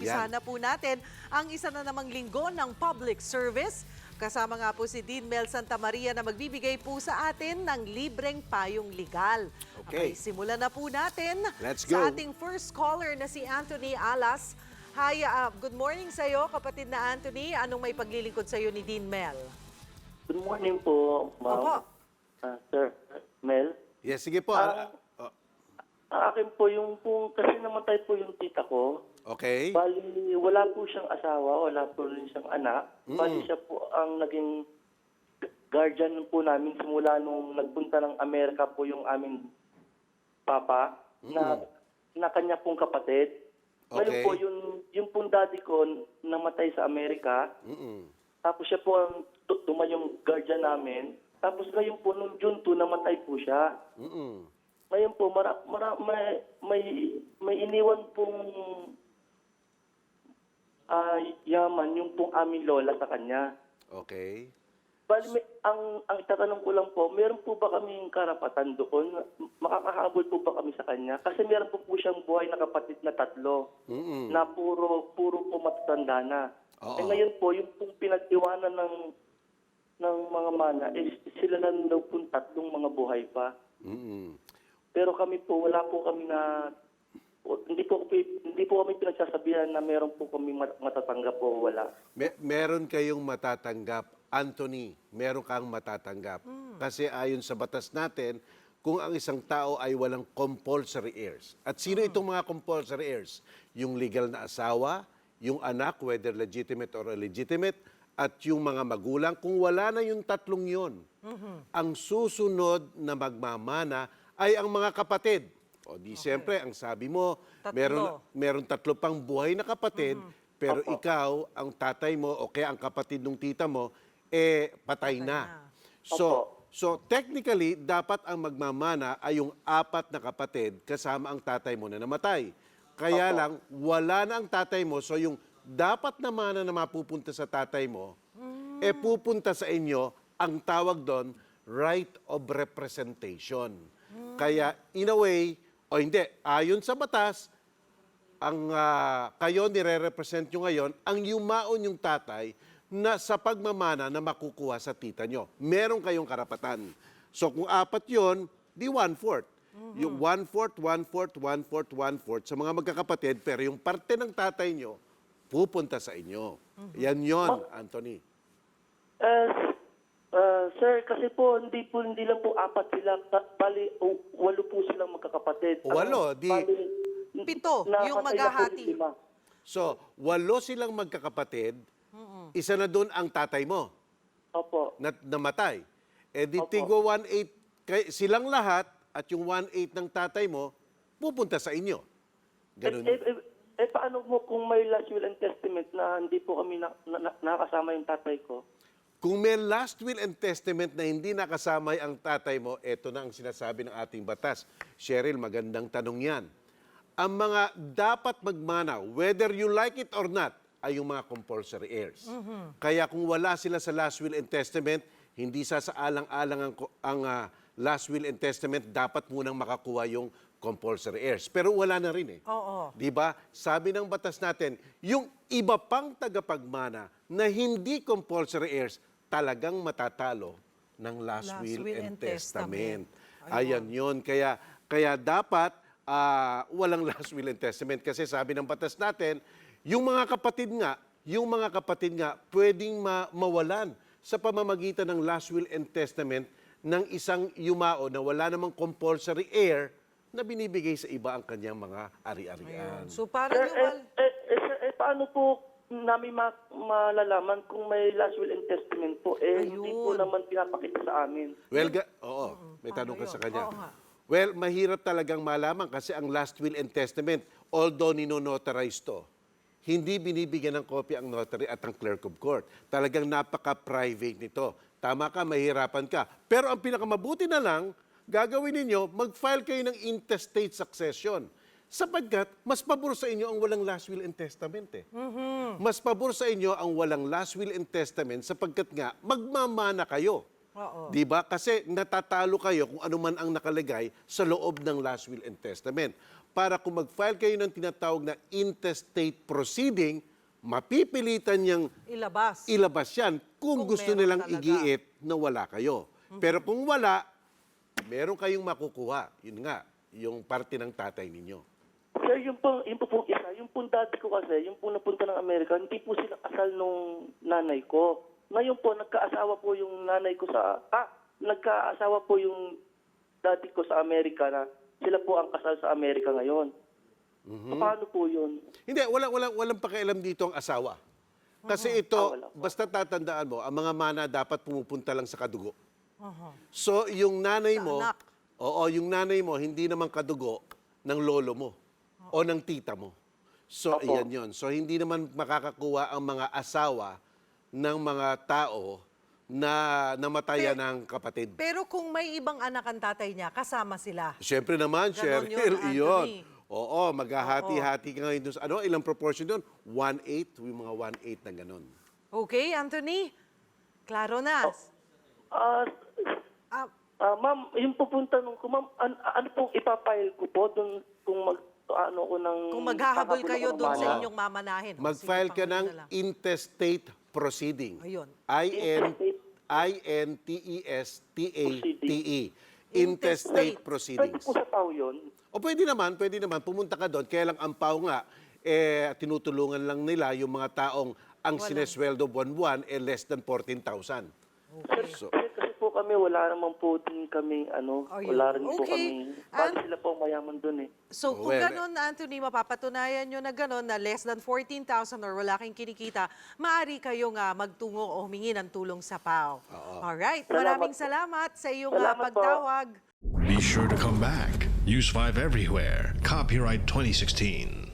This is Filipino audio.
Umpisa na po natin ang isa na namang linggo ng public service. Kasama nga po si Dean Mel Santa Maria na magbibigay po sa atin ng libreng payong legal. Okay. Simulan na po natin Let's sa go. ating first caller na si Anthony Alas. Hi, good morning sa iyo, kapatid na Anthony. Anong may paglilingkod sa iyo ni Dean Mel? Good morning po, ma'am. Opo. Sir Mel. Yes, sige po. Ang akin po yung kasi namatay po yung tita ko. Okay. Bali, wala po siyang asawa, wala po rin siyang anak. Bali, siya po ang naging guardian po namin simula nung nagpunta ng Amerika po yung aming papa na kanya pong kapatid. Ngayon Okay. po, yung pong daddy ko namatay sa Amerika. Tapos siya po ang tumayong guardian namin. Tapos ngayon po, nung June 2, namatay po siya. Ngayon po, may iniwan pong yaman yung pong aming lola sa kanya. Okay. Bali, ang itatanong ko lang po, meron po ba kaming karapatan doon? Makakahabol po ba kami sa kanya? Kasi meron po siyang buhay na kapatid na 3 na puro po matatanda na. Oo. Ngayon po, yung pong pinag-iwanan ng mga mana, sila lang daw po 3 mga buhay pa. Pero kami po, wala po kami na, hindi po kami pinagsasabihan na meron po kami matatanggap po, wala. Meron kayong matatanggap, Anthony. Meron kang matatanggap. Kasi ayon sa batas natin, kung ang isang tao ay walang compulsory heirs. At sino itong mga compulsory heirs? Yung legal na asawa, yung anak, whether legitimate or illegitimate, at yung mga magulang. Kung wala na yung 3 yon, ang susunod na magmamana ay ang mga kapatid. O di siyempre, ang sabi mo, 3. meron 3 pang buhay na kapatid, pero ikaw, ang tatay mo, o kaya ang kapatid ng tita mo, patay na. So technically, dapat ang magmamana ay yung 4 na kapatid kasama ang tatay mo na namatay. Kaya lang, wala na ang tatay mo, so yung dapat na mana na mapupunta sa tatay mo, pupunta sa inyo, ang tawag doon, right of representation. Kaya, in a way, o hindi, ayon sa batas, ang kayo nire-represent nyo ngayon, ang yumaon yung tatay na sa pagmamana na makukuha sa tita nyo. Meron kayong karapatan. So kung 4 yon, di 1/4. Yung 1/4, 1/4, 1/4, 1/4 sa mga magkakapatid, pero yung parte ng tatay nyo, pupunta sa inyo. Yan yon, Anthony. Sir, kasi po, hindi lang po 4 sila. Bali, 8 po silang magkakapatid. 8, di... Bali, 7, yung maghahati. So, 8 silang magkakapatid, isa na doon ang tatay mo Opo. na namatay. Di Opo. tigo 1/8, silang lahat at yung 1/8 ng tatay mo, pupunta sa inyo. Ganun. Paano mo kung may last will and testament na hindi po kami nakasama yung tatay ko? Kung may last will and testament na hindi nakasama ang tatay mo, eto na ang sinasabi ng ating batas. Cheryl, magandang tanong yan. Ang mga dapat magmana, whether you like it or not, ay yung mga compulsory heirs. Kaya kung wala sila sa last will and testament, hindi sasaalang-alang ang last will and testament, dapat munang makakuha yung compulsory heirs. Pero wala na rin eh. Oo. Di ba? Sabi ng batas natin, yung iba pang tagapagmana na hindi compulsory heirs, talagang matatalo ng last will and testament. Ayan yun. Kaya dapat walang last will and testament. Kasi sabi ng batas natin, yung mga kapatid nga, pwedeng mawalan sa pamamagitan ng last will and testament ng isang yumao na wala namang compulsory heir na binibigay sa iba ang kanyang mga ari-arian. So parang yung... Paano po namin malalaman kung may last will and testament po? Hindi po naman pinapakita sa amin. Well, may tanong ka sa kanya. Oo nga. Well, mahirap talagang malaman kasi ang last will and testament, although ninonotarize to, hindi binibigyan ng kopya ang notary at ang clerk of court. Talagang napaka-private nito. Tama ka, mahirapan ka. Pero ang pinakamabuti na lang, gagawin ninyo, mag-file kayo ng intestate succession. Sapagkat, mas pabor sa inyo ang walang last will and testament eh. Mas pabor sa inyo ang walang last will and testament sapagkat nga, magmamana kayo. Oo. Di ba? Kasi natatalo kayo kung ano man ang nakalagay sa loob ng last will and testament. Para kung mag-file kayo ng tinatawag na intestate proceeding, mapipilitan niyang ilabas yan kung gusto meron nilang talaga. igiit na wala kayo. Pero kung wala, meron kayong makukuha. Yun nga, yung parte ng tatay ninyo. Sir, yung po isa, yung po daddy ko kasi, yung po napunta ng Amerika, hindi po sila kasal nung nanay ko. Ngayon po, nagkaasawa po yung nanay ko nagkaasawa po yung daddy ko sa Amerika na sila po ang kasal sa Amerika ngayon. Paano po yun? Hindi, walang pakialam dito ang asawa. Kasi ito, wala po. basta tatandaan mo, ang mga mana dapat pumupunta lang sa kadugo. So, yung nanay mo, anak. yung nanay mo, hindi naman kadugo ng lolo mo o ng tita mo. So, Opo. iyan yun. So, hindi naman makakakuha ang mga asawa ng mga tao na namatayan ng kapatid. Pero kung may ibang anak ang tatay niya, kasama sila. Siyempre naman, Ganon Cheryl, yun, Anthony. iyon. Oo, maghahati-hati ka ngayon dun sa, ilang proportion doon? 1/8, yung mga 1/8 na ganon. Okay, Anthony? Klaro na. Ma'am, yung pupunta nung ko, ma'am, ano pong ipapile ko po doon kung ko ng... Kung maghahabol hahabol kayo ako ng doon sa mana? inyong mamanahin. O, Mag-file sige, ka ng pangulo na lang. intestate proceeding. Ayun. INTESTATE. Intestate Intestate Pwede proceedings. po sa tao yun? O pwede naman, pumunta ka doon. Kaya lang ang PAO nga, tinutulungan lang nila yung mga taong ang sinesweldo buwan-buwan less than 14,000. So, Kasi po kami, wala naman po din kami, Ayun. wala rin po Okay. kami. Bali sila po ang mayaman doon eh. So kung Well, gano'n, Anthony, mapapatunayan nyo na gano'n, na less than 14,000 or wala kayong kinikita, maaari kayong magtungo o humingi ng tulong sa PAO. Alright, maraming salamat sa iyong Salamat po. pagtawag. Be sure to come back. Use 5 everywhere. Copyright 2016.